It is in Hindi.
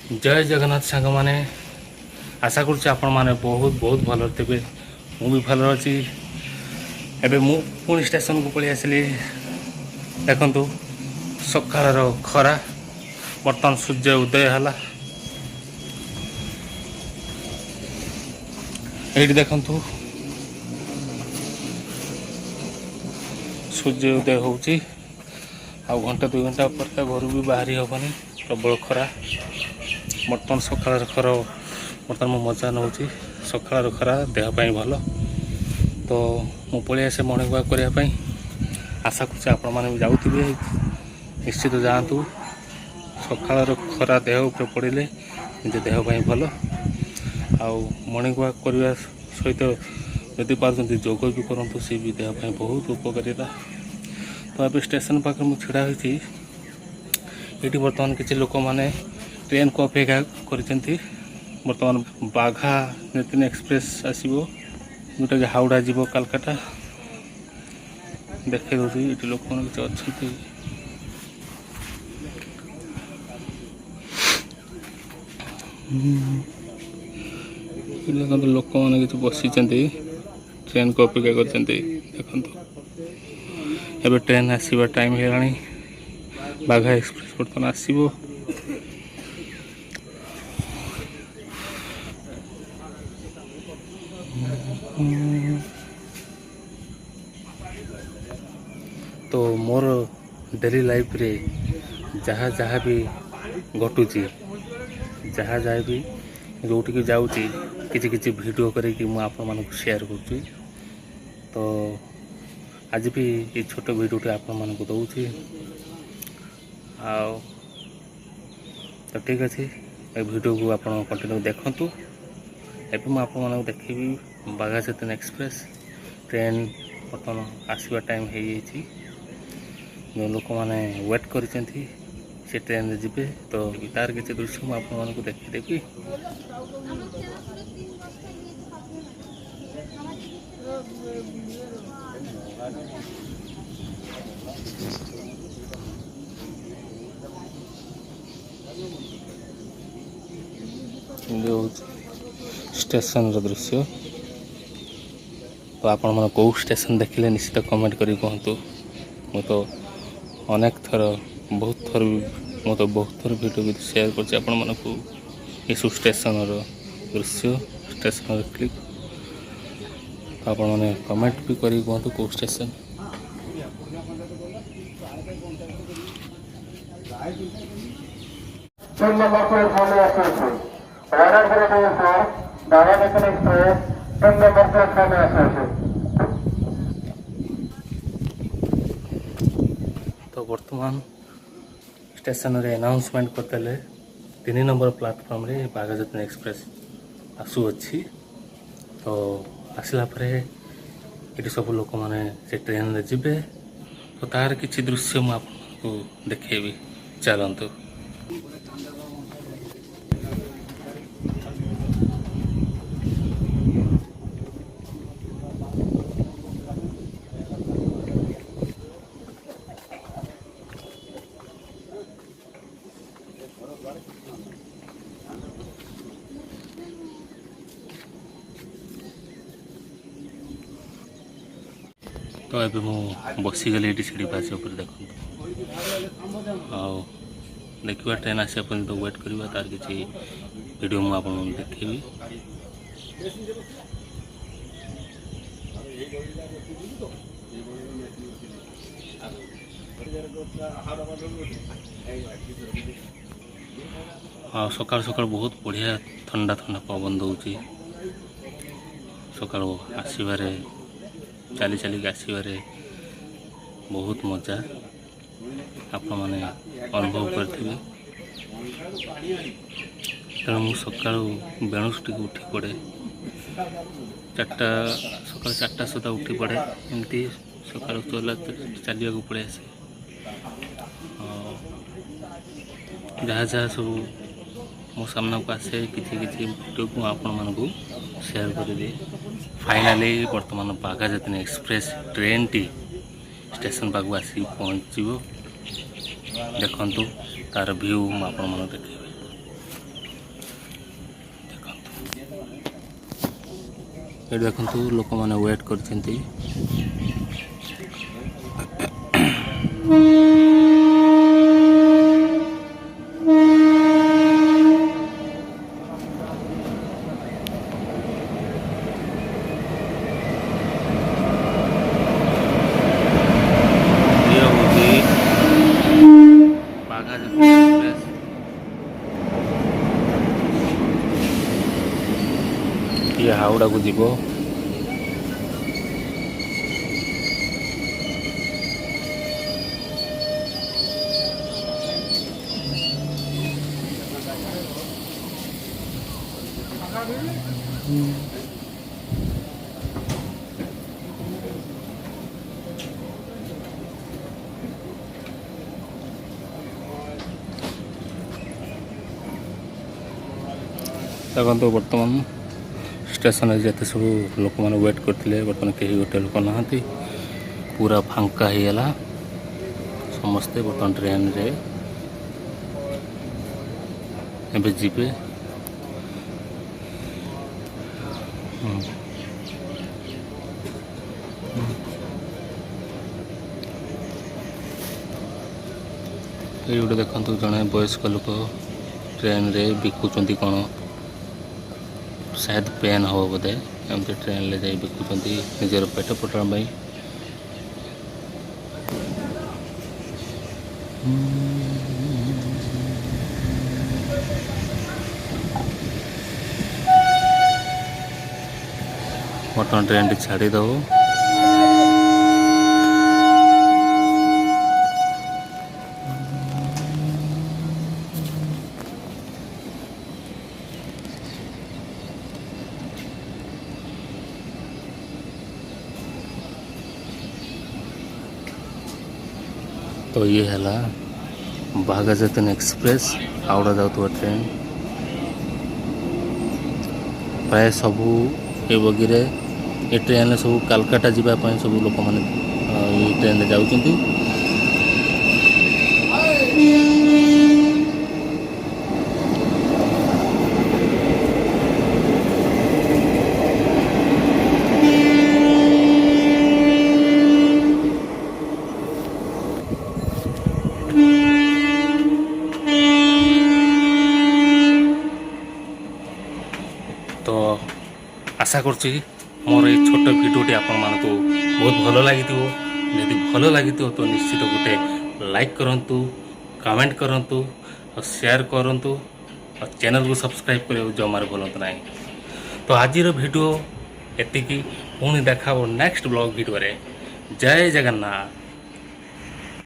जय जगन्नाथ सांग मैंने आशा करुच्चे आपण मैंने बहुत बहुत भल थे मुझे भल अच्छी एवं मु पुणी स्टेशन को पलि आसली देखु सकाळ खरा बर्तमान सूर्य उदय है ये देखु सूर्य उदय हो घंटा 2 घंटा पर घर भी बाहरी हेनी प्रबल खरा बर्तमान सकाळ खरा बर्तमान मो मजा नौ सकाळ खरा देहपाई भल तो मु पलि आसे मॉर्निंग वॉक करने आशा करुच्चे आपण मैंने भी जाऊे निश्चित जातु सकाळ खरा देह उपर पड़े निज देहपाई भल आउ मॉर्निंग वॉक करने सहित जदि पार्टी जोग भी करूँ सी भी देहपाई बहुत उपकारिता तो अब स्टेशन पाखे मुझे ढड़ा होती ये बर्तमान किसी लोक मैंने ट्रेन को अपेक्षा कर बर्तमान बाघा नेतिन एक्सप्रेस आसो जोटा कि हावड़ा जीव कालकाटा देखे दूसरी ये लोक मैंने किसी अच्छा देखो लोक मैंने कि बसी ट्रेन को अपेक्षा कर देखो एवं ट्रेन आसवा टाइम है बाघा एक्सप्रेस बर्तमान आसो तो मोर डेली लाइफ रे जहाँ जहाँ भी घटुची जहाँ जहाँ भी जोटिक जाऊँगी किसी किसी वीडियो करके मुझे शेयर करुँची तो आज भी ये छोट वीडियोटे आपण को दूसरी तो ठीक अच्छे ये वीडियो को आप कंटिन्यू देखु एवं मुझे देखी बाघा चेतन एक्सप्रेस ट्रेन बर्तमान आसवा टाइम हो जो लोक मैंने वेट कर ट्रेन रे जीवे तो तार किसी दृश्य मुझे देखीदेवी स्टेशन दृश्य तो आपण मन कौ स्टेशन देखिले निश्चित कमेंट करी कहतु मु तो अनेक थर बहुत थर बहुत थर वीडियो भी शेयर कर आपण मन को यीशु स्टेशन दृश्य स्टेशन क्लिप तो आपण मैंने कमेंट भी करी कहतु कौ स्टेशन तो वर्तमान स्टेशन रे अनाउंसमेंट करते 3 नंबर प्लाटफॉर्म रे बाघा चेतन एक्सप्रेस आसुअछि तो आसला परे ये सब लोक मैंने से ट्रेन रे जीवे तो तार किसी दृश्य मुझे आपको देखेबी चलतु तो ये मुझे बसीगली ये सीढ़ी पास देखो देखा ट्रेन आसा पर्यटन वेट करवा तार किसी वीडियो मुझे देखी हाँ सकाल सकाल बहुत बढ़िया ठंडा ठंडा पवन दौर सकाल आसवे चली चलिक आसवे बहुत मजा आपण मैंने अनुभव करें तेणु मुझे सका बेणुस टी उठी पड़े 4टा सका 4टा सुधा उठी पड़े एमती सका चला चलिया पड़े आसे जहाँ जहाँ सब मो सामना को आसे किसी किसी वीडियो को आपण मानक शेयर कर दिए फाइनाली बर्तमान बाघा चेतन एक्सप्रेस ट्रेन टी स्टेशन पाक आसी पहुँच देखु तार व्यू आप देखिए ये देखु लोक मैंने वेट कर ये हावड़ा को जीव देखो बर्तमान स्टेशन जिते सब लोक मैंने वेट करते बर्तमान कहीं गोटे लोक ना पूरा फांका ही गला समस्ते बर्तमान ट्रेन रे एबे जीपे ये गोटे देखु जड़े वयस्क लोक ट्रेन रे बिकुंट कौन शायद पेन हो बोधे एमती ट्रेन ले जाई बिकुंट निजर पेट पटना बर्तमान ट्रेन टी छाड़ी दो तो ये है बाघाजतीन एक्सप्रेस हावड़ा जाऊँ ट्रेन प्राय सबू ये बगी ये ट्रेन सब कालकाटा जावाई सब लोक मैंने ये ट्रेन जाऊँ तो आशा करुँची मोर ये छोट भिडियोटी आपण मानक बहुत भल लगी जदि भल लगी तो निश्चित गोटे लाइक करूँ कमेंट करूँ और शेयर करूँ और चैनल को सब्सक्राइब कर जमार भूलत ना। तो आज भिडियो एतिकी पुणी देखा नेक्स्ट ब्लॉग भिडियो जय जगन्नाथ।